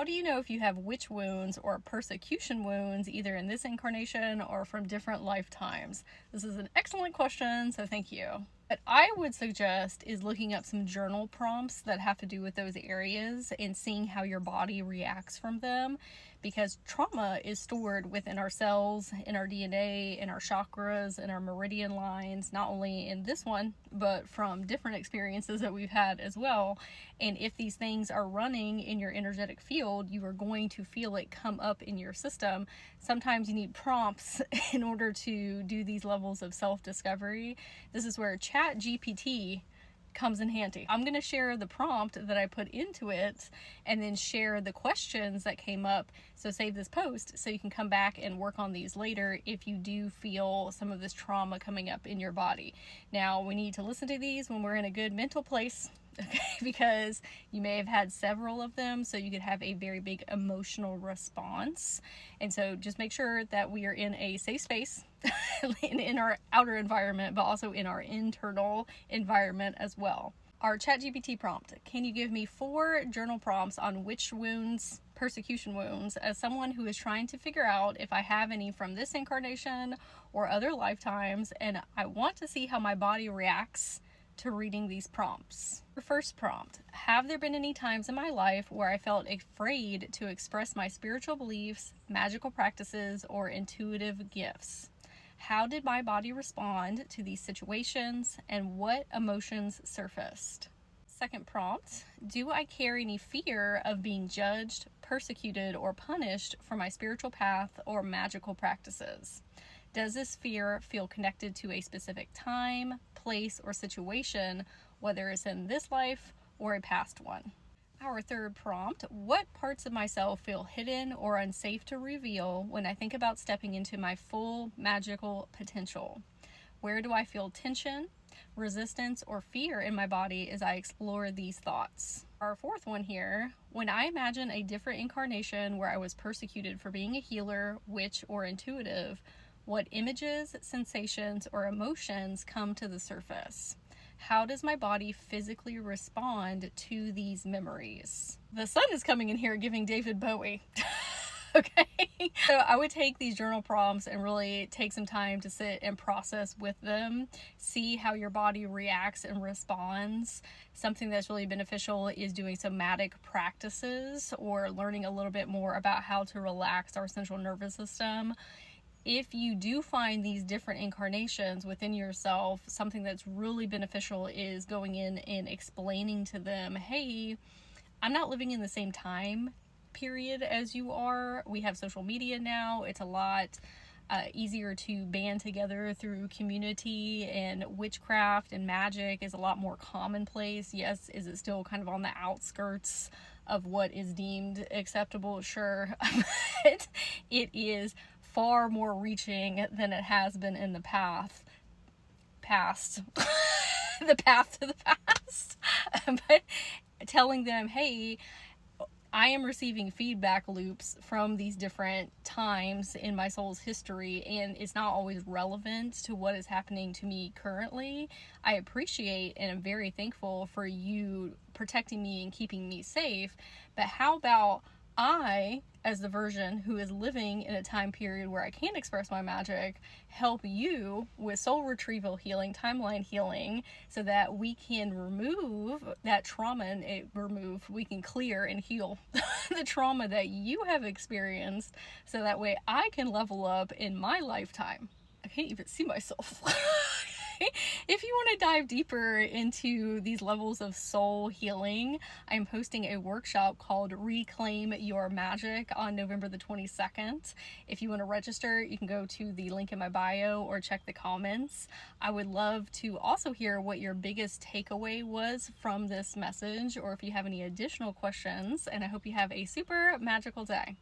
How do you know if you have witch wounds or persecution wounds, either in this incarnation or from different lifetimes? This is an excellent question, so thank you. What I would suggest is looking up some journal prompts that have to do with those areas and seeing how your body reacts from them, because trauma is stored within our cells, in our DNA, in our chakras, in our meridian lines, not only in this one, but from different experiences that we've had as well. And if these things are running in your energetic field, you are going to feel it come up in your system. Sometimes you need prompts in order to do these levels of self-discovery. This is where Chat GPT comes in handy. I'm going to share the prompt that I put into it and then share the questions that came up. So save this post so you can come back and work on these later if you do feel some of this trauma coming up in your body. Now, we need to listen to these when we're in a good mental place, okay, because you may have had several of them, so you could have a very big emotional response. And so just make sure that we are in a safe space in our outer environment, but also in our internal environment as well. Our ChatGPT prompt: can you give me 4 journal prompts on witch wounds, persecution wounds, as someone who is trying to figure out if I have any from this incarnation or other lifetimes, and I want to see how my body reacts to reading these prompts. The first prompt: have there been any times in my life where I felt afraid to express my spiritual beliefs, magical practices, or intuitive gifts? How did my body respond to these situations, and what emotions surfaced? Second prompt: do I carry any fear of being judged, persecuted, or punished for my spiritual path or magical practices? Does this fear feel connected to a specific time, place, or situation, whether it's in this life or a past one? Our third prompt: what parts of myself feel hidden or unsafe to reveal when I think about stepping into my full magical potential? Where do I feel tension, resistance, or fear in my body as I explore these thoughts? Our fourth one here: when I imagine a different incarnation where I was persecuted for being a healer, witch, or intuitive, what images, sensations, or emotions come to the surface? How does my body physically respond to these memories? The sun is coming in here giving David Bowie. Okay, so I would take these journal prompts and really take some time to sit and process with them, see how your body reacts and responds. Something that's really beneficial is doing somatic practices or learning a little bit more about how to relax our central nervous system. If you do find these different incarnations within yourself, something that's really beneficial is going in and explaining to them, hey, I'm not living in the same time period as you are. We have social media now. It's a lot easier to band together through community, and witchcraft and magic is a lot more commonplace. Yes, is it still kind of on the outskirts of what is deemed acceptable? Sure. But it is far more reaching than it has been in the past. The path to the past. But telling them, hey, I am receiving feedback loops from these different times in my soul's history, and it's not always relevant to what is happening to me currently. I appreciate and am very thankful for you protecting me and keeping me safe, but how about I, as the version who is living in a time period where I can't express my magic, help you with soul retrieval healing, timeline healing, so that we can remove that trauma and we can clear and heal the trauma that you have experienced, so that way I can level up in my lifetime. I can't even see myself. If you want to dive deeper into these levels of soul healing, I'm hosting a workshop called Reclaim Your Magic on November the 22nd. If you want to register, you can go to the link in my bio or check the comments. I would love to also hear what your biggest takeaway was from this message, or if you have any additional questions, and I hope you have a super magical day.